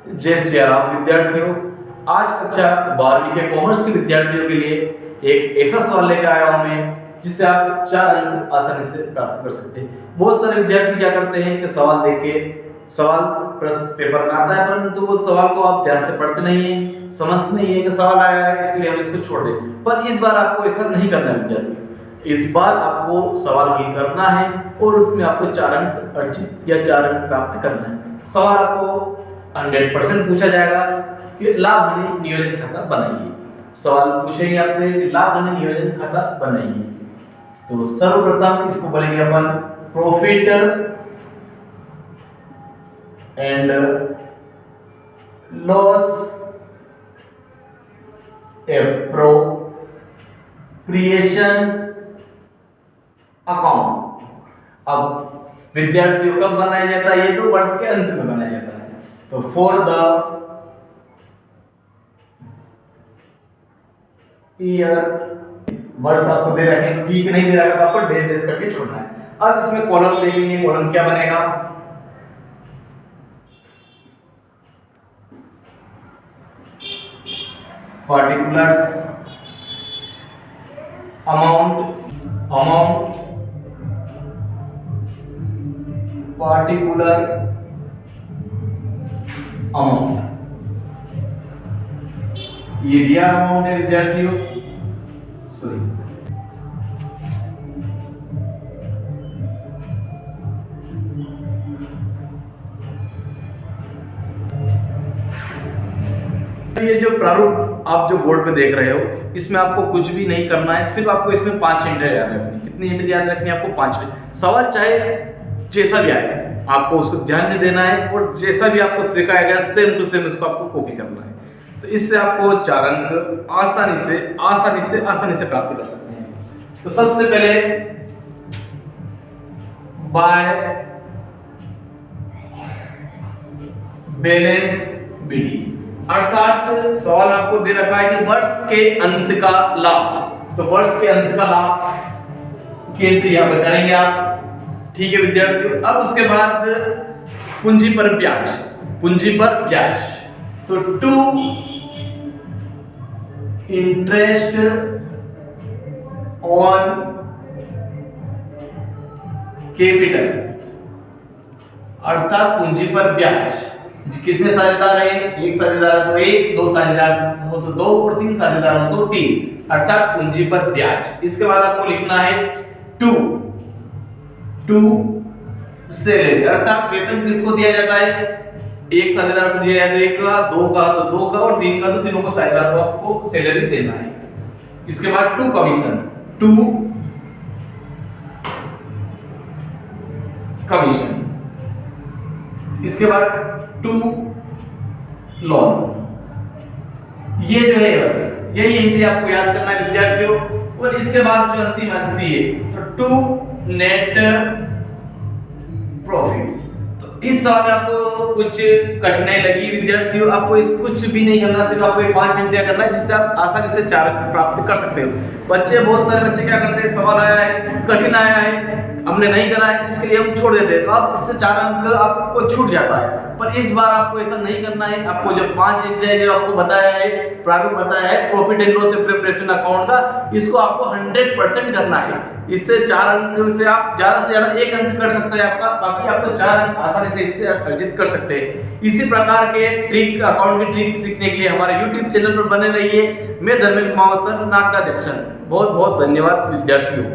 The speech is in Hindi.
जय श्री राम विद्यार्थियों। आज कक्षा 12वीं के कॉमर्स के विद्यार्थियों के लिए एक ऐसा सवाल लेकर आया हूं मैं जिससे आप 4 अंक आसानी से प्राप्त कर सकते हैं। बहुत सारे विद्यार्थी क्या करते हैं कि सवाल देख के सवाल प्रश्न पेपर में आता है परंतु वो सवाल को आप ध्यान से पढ़ते नहीं है, समझते नहीं है कि सवाल आया है इसलिए हम इसको छोड़ दें। पर इस बार आपको ऐसा नहीं करना विद्यार्थियों। इस बार आपको सवाल हल करना है और उसमें आपको 4 अंक अर्जित या 4 अंक प्राप्त करना है। सवाल आपको 100% पूछा जाएगा कि लाभ हानि नियोजन खाता बनाइए। सवाल पूछेंगे आपसे लाभ हानि नियोजन खाता बनाइए। तो सर्वप्रथम इसको बोलेंगे अपन profit and loss appropriation account. अब विद्यार्थियों कब बनाया जाता है? ये तो वर्ष के अंत में बनाया जाता है। तो फॉर द ईयर, वर्ष आपको दे रखे हैं, ठीक नहीं दे रखा तो आपको डेज डेज करके छोड़ना है। अब इसमें कॉलम ले लेंगे। कॉलम क्या बनेगा? पार्टिकुलर्स अमाउंट पार्टिकुलर अमाउंट, ये दिया अमाउंट है विद्यार्थियों। सॉरी, ये जो प्रारूप आप जो बोर्ड पे देख रहे हो इसमें आपको कुछ भी नहीं करना है, सिर्फ आपको इसमें 5 एंट्री याद रखनी। कितनी एंट्री याद रखनी है आपको? 5। सवाल चाहे जैसा भी आए आपको उसको ध्यान नहीं देना है और जैसा भी आपको सिखाया गया सेम टू सेम उसको आपको कॉपी करना है। तो इससे आपको 4 अंक आसानी से प्राप्त कर सकते हैं। तो सबसे पहले बाय बैलेंस बीडी, अर्थात सवाल आपको दे रखा है कि वर्ष के अंत का लाभ। तो वर्ष के अंत का लाभ की एंट्री यहां पर करेंगे आप। ठीक है विद्यार्थियों। अब उसके बाद पूंजी पर ब्याज, तो टू इंटरेस्ट ऑन कैपिटल, अर्थात पूंजी पर ब्याज। कितने साझेदार हैं? 1 साझेदार है तो 1, 2 साझेदार हो तो 2 और 3 साझेदार हो तो 3, अर्थात पूंजी पर ब्याज। इसके बाद आपको लिखना है टू सैलरी, अर्थात वेतन किसको दिया जाता है? 1 साझेदार को दिया जाता है 1 का, 2 का तो 2 का और 3 का तो तीनों को साझेदार को आपको सैलरी देना है। इसके बाद टू कमीशन, इसके बाद टू लोन। ये जो है बस यही एंट्री आपको याद करना है विद्यार्थियों। और इसके बाद जो अंतिम एंट्री है तो टू नेट प्रॉफिट। तो इस सवाल में आपको कुछ कठिनाई लगी विद्यार्थियों, आपको कुछ भी नहीं करना, सिर्फ आपको 5 एंट्रियां करना है जिससे आप आसानी से 4 प्राप्त कर सकते हो। बहुत सारे बच्चे क्या करते हैं, सवाल आया है, कठिन आया है, हमने नहीं करा है इसके लिए हम छोड़ देते हैं, तो आप इससे 4 अंक आपको छूट जाता है। पर इस बार आपको ऐसा नहीं करना है। आपको जो 5 एंट्री जो आपको बताया है, प्रारूप बताया है profit and loss preparation account का, इसको आपको 100% करना है। इससे 4 अंक से आप ज्यादा से ज्यादा 1 अंक कर सकते हैं आपका, बाकी आपको 4 अंक आसानी से इससे अर्जित कर सकते हैं। इसी प्रकार के ट्रिक, अकाउंट की ट्रिक सीखने के लिए हमारे YouTube चैनल पर बने रहिए। मैं धर्मेंद्र मावसर, नागदा जंक्शन। बहुत बहुत धन्यवाद विद्यार्थियों।